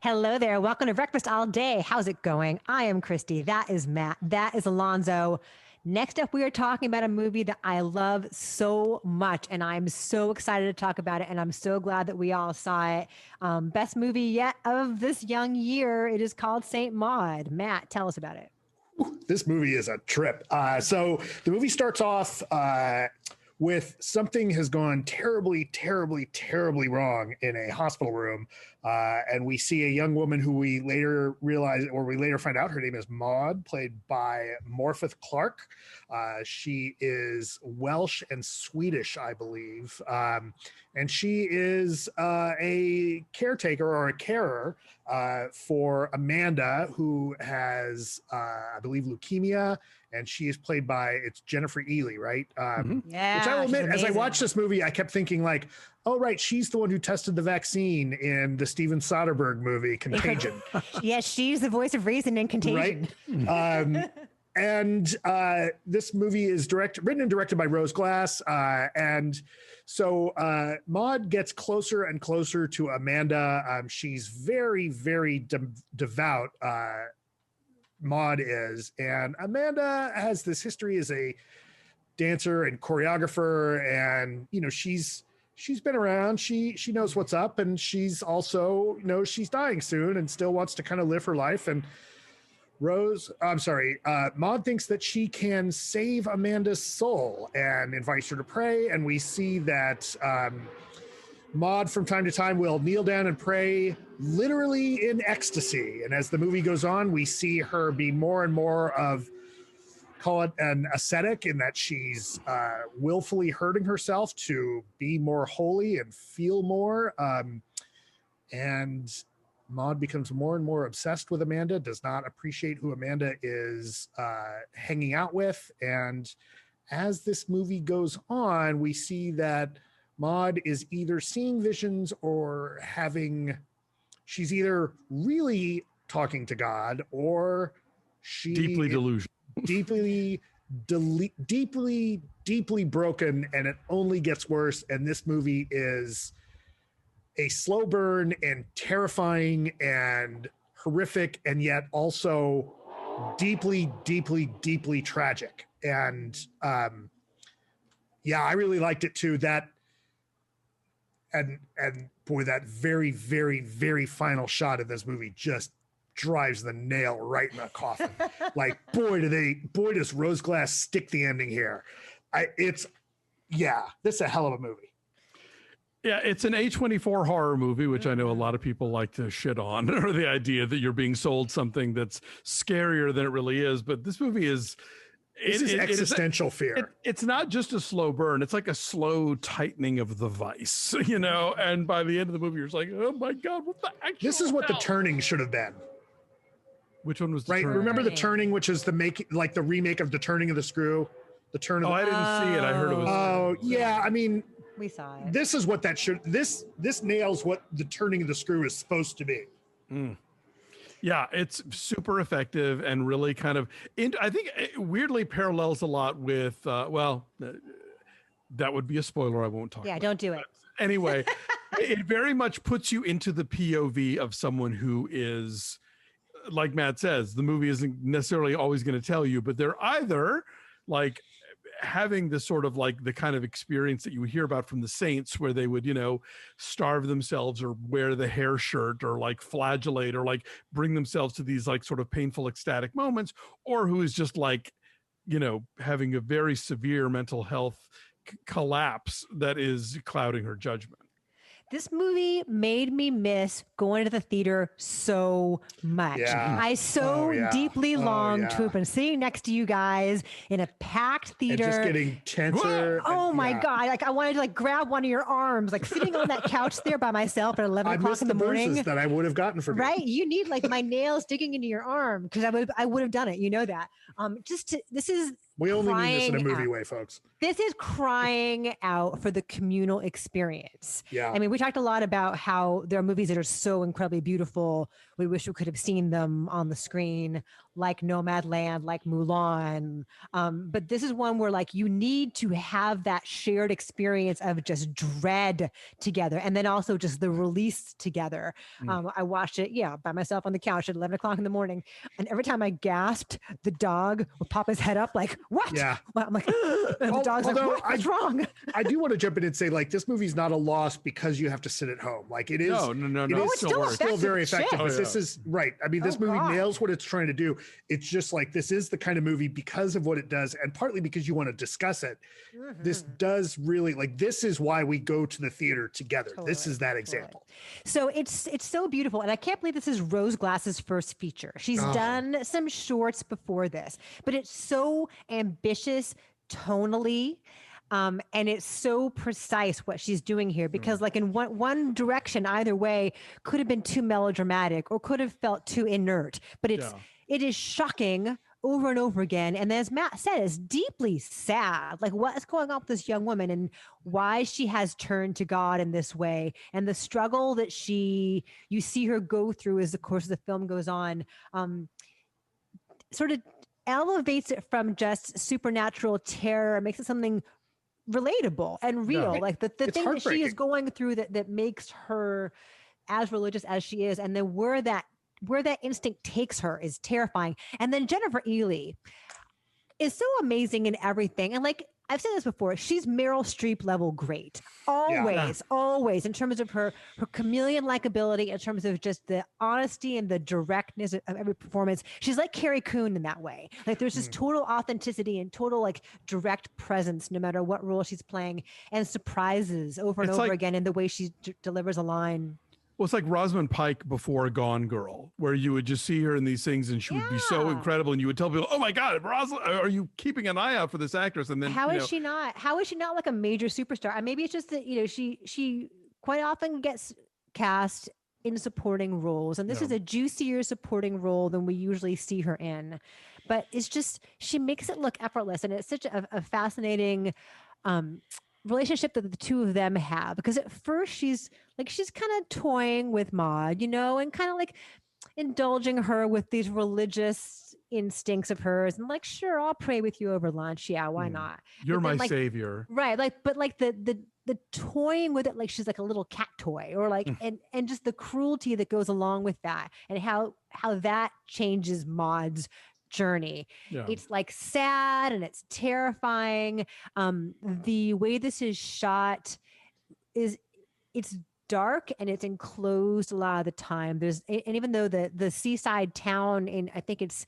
Hello there. Welcome to Breakfast All Day. How's it going? I am Christy. That is Matt. That is Alonso. Next up, we are talking about a movie that I love so much, and I'm so excited to talk about it, and I'm so glad that we all saw it. Best movie yet of this young year. It is called Saint Maud. Matt, tell us about it. This movie is a trip. So the movie starts off with something has gone terribly, terribly, terribly wrong in a hospital room. And we see a young woman who we later realize, or we later find out her name is Maud, played by Morfydd Clark. She is Welsh and Swedish, I believe. And she is a caretaker or a carer for Amanda, who has, I believe, leukemia. And she is played by, it's Jennifer Ehle, right? Yeah, which I will admit, as I amazing. watched this movie, I kept thinking like, oh, right, she's the one who tested the vaccine in the Steven Soderbergh movie, Contagion. Yes, she's the voice of reason in Contagion. Right? And this movie is written and directed by Rose Glass. And so Maud gets closer and closer to Amanda. She's very, very devout, Maud is. And Amanda has this history as a dancer and choreographer. And, you know, she's been around. She knows what's up. And she's also, you know, she's dying soon and still wants to kind of live her life. And Maud thinks that she can save Amanda's soul and invites her to pray. And we see that Maud from time to time will kneel down and pray literally in ecstasy. And as the movie goes on, we see her be more and more of, call it an ascetic, in that she's willfully hurting herself to be more holy and feel more. And Maud becomes more and more obsessed with Amanda, does not appreciate who Amanda is hanging out with. And as this movie goes on, we see that Maud is either seeing visions or she's either really talking to God, or she deeply delusional, deeply broken, and it only gets worse. And this movie is a slow burn and terrifying and horrific, and yet also deeply, deeply, deeply tragic. And yeah, I really liked it too. And boy, that very, very, very final shot of this movie just drives the nail right in the coffin. Like, boy, does Rose Glass stick the ending here. This is a hell of a movie. Yeah, it's an A24 horror movie, which I know a lot of people like to shit on, or the idea that you're being sold something that's scarier than it really is. But this movie is... This is existential fear. It's not just a slow burn. It's like a slow tightening of the vice, you know? And by the end of the movie, you're just like, oh my God, what the actual This is what hell? The Turning should have been. Which one was The Right? Turning? Remember The Turning, which is the remake of The Turning of the Screw? The Turn of the... I didn't see it. I heard it was... Oh, yeah. I mean... We saw it. This is what that should... This nails what The Turning of the Screw is supposed to be. Yeah, it's super effective and really kind of, I think it weirdly parallels a lot with, that would be a spoiler. I won't talk about. Yeah, don't do it. Anyway, it very much puts you into the POV of someone who is, like Matt says, the movie isn't necessarily always going to tell you, but they're either like having this sort of like the kind of experience that you hear about from the saints, where they would, you know, starve themselves or wear the hair shirt or like flagellate or like bring themselves to these like sort of painful ecstatic moments, or who is just like, you know, having a very severe mental health collapse that is clouding her judgment. This movie made me miss going to the theater so much. Yeah. I deeply longed to have been sitting next to you guys in a packed theater. And just getting tenser. Oh my God. Like, I wanted to like grab one of your arms, like sitting on that couch there by myself at 11 o'clock in the morning. That I would have gotten from you. Right? You need like my nails digging into your arm, because I would have done it. You know that. We only mean this in a crying movie out. way, folks. This is crying out for the communal experience. Yeah. I mean, we talked a lot about how there are movies that are so incredibly beautiful. We wish we could have seen them on the screen, like Nomadland, like Mulan. But this is one where like you need to have that shared experience of just dread together. And then also just the release together. I watched it, by myself on the couch at 11 o'clock in the morning. And every time I gasped, the dog would pop his head up like, what? Yeah. Well, I'm like, the dog's like, what's wrong? I do want to jump in and say, like, this movie's not a loss because you have to sit at home. Like, it is. No. It is still very effective. shit. But this is right. I mean, this movie nails what it's trying to do. It's just like this is the kind of movie because of what it does, and partly because you want to discuss it. This does really like. This is why we go to the theater together. This is that example. So it's so beautiful, and I can't believe this is Rose Glass's first feature. She's done some shorts before this, but it's so ambitious tonally. And it's so precise what she's doing here because like in one direction, either way could have been too melodramatic or could have felt too inert, but it is shocking over and over again. And as Matt said, it's deeply sad. Like what's going on with this young woman and why she has turned to God in this way and the struggle that you see her go through as the course of the film goes on, sort of elevates it from just supernatural terror, makes it something relatable and real. Like the thing that she is going through that makes her as religious as she is. And then where that instinct takes her is terrifying. And then Jennifer Ehle is so amazing in everything. And like, I've said this before, she's Meryl Streep level great. Always in terms of her chameleon likability, in terms of just the honesty and the directness of every performance. She's like Carrie Coon in that way. Like there's this total authenticity and total like direct presence, no matter what role she's playing, and surprises over and over again in the way she delivers a line. Well, it's like Rosamund Pike before Gone Girl, where you would just see her in these things and she would be so incredible. And you would tell people, oh my God, Rosalind, are you keeping an eye out for this actress? And then how is she not like a major superstar? And maybe it's just that, she quite often gets cast in supporting roles. And this is a juicier supporting role than we usually see her in. But it's just, she makes it look effortless. And it's such a fascinating, relationship that the two of them have, because at first she's kind of toying with Maud, and kind of like indulging her with these religious instincts of hers and like, sure, I'll pray with you over lunch. Yeah, why not? You're my savior. Right. Like, but like the toying with it, like she's like a little cat toy or like, and just the cruelty that goes along with that and how that changes Maud's journey. It's like sad and it's terrifying. The way this is shot it's dark and it's enclosed a lot of the time. And even though the seaside town I think it's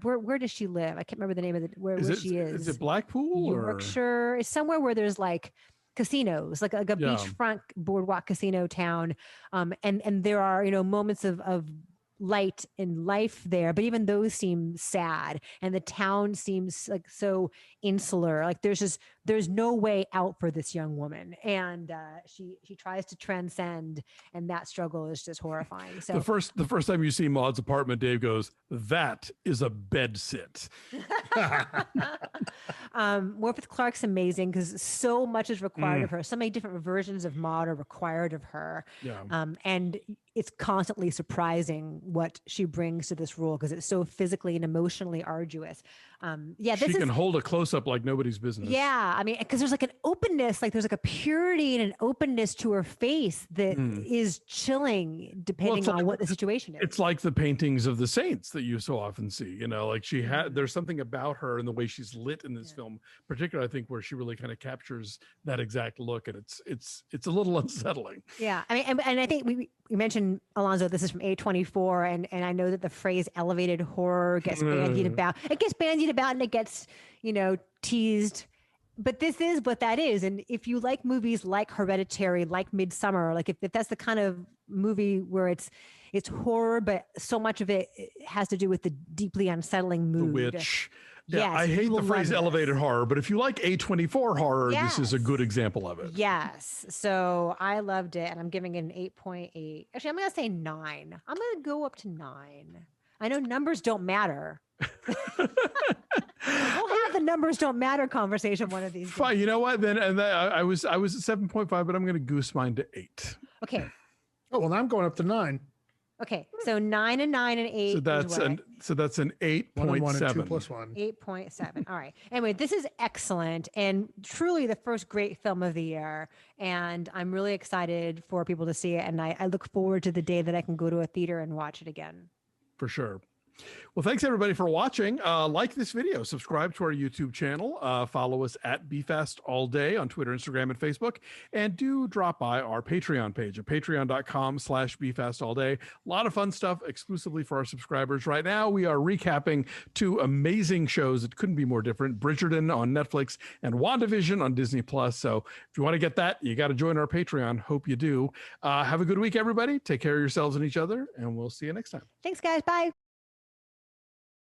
where does she live? I can't remember the name of where she is. Is it Blackpool? Yorkshire. It's somewhere where there's like casinos, like a beachfront boardwalk casino town. And there are, moments of light and life there, but even those seem sad, and the town seems like so insular. Like there's no way out for this young woman, and she tries to transcend, and that struggle is just horrifying. So the first time you see Maud's apartment, Dave goes, "That is a bed sit." Morfydd Clark's amazing because so much is required of her. So many different versions of Maud are required of her, and it's constantly surprising what she brings to this role because it's so physically and emotionally arduous. She can hold a close up like nobody's business. Yeah, I mean, because there's like an openness, like there's like a purity and an openness to her face that is chilling, depending on what the situation is. It's like the paintings of the saints that you so often see. Like she there's something about her and the way she's lit in this film, particularly I think where she really kind of captures that exact look, and it's a little unsettling. Yeah, I mean, and I think we mentioned, Alonso, this is from A24, and I know that the phrase elevated horror gets bandied about. It gets bandied about and it gets, teased. But this is what that is. And if you like movies like Hereditary, like Midsummer, like if that's the kind of movie where it's horror, but so much of it has to do with the deeply unsettling mood. The witch. Yeah, yes, I hate the phrase elevated horror, but if you like A24 horror, this is a good example of it. Yes. So I loved it, and I'm giving it an 8.8. Actually, I'm going to say 9. I'm going to go up to 9. I know numbers don't matter. We'll have the numbers don't matter conversation one of these days. Fine. You know what? Then I was at 7.5, but I'm going to goose mine to 8. Okay. Oh, well, now I'm going up to 9. Okay. So 9 and 9 and 8. So that's an 8.7. 1 and 1 and 2 plus 1. 8.7. All right. Anyway, this is excellent and truly the first great film of the year. And I'm really excited for people to see it. And I look forward to the day that I can go to a theater and watch it again. For sure. Well, thanks everybody for watching. Like this video, subscribe to our YouTube channel, follow us at BeFastAllDay on Twitter, Instagram, and Facebook, and do drop by our Patreon page at patreon.com/BeFastAllDay. A lot of fun stuff exclusively for our subscribers. Right now, we are recapping 2 amazing shows that couldn't be more different: Bridgerton on Netflix and WandaVision on Disney+. So if you want to get that, you got to join our Patreon. Hope you do. Have a good week, everybody. Take care of yourselves and each other, and we'll see you next time. Thanks, guys. Bye.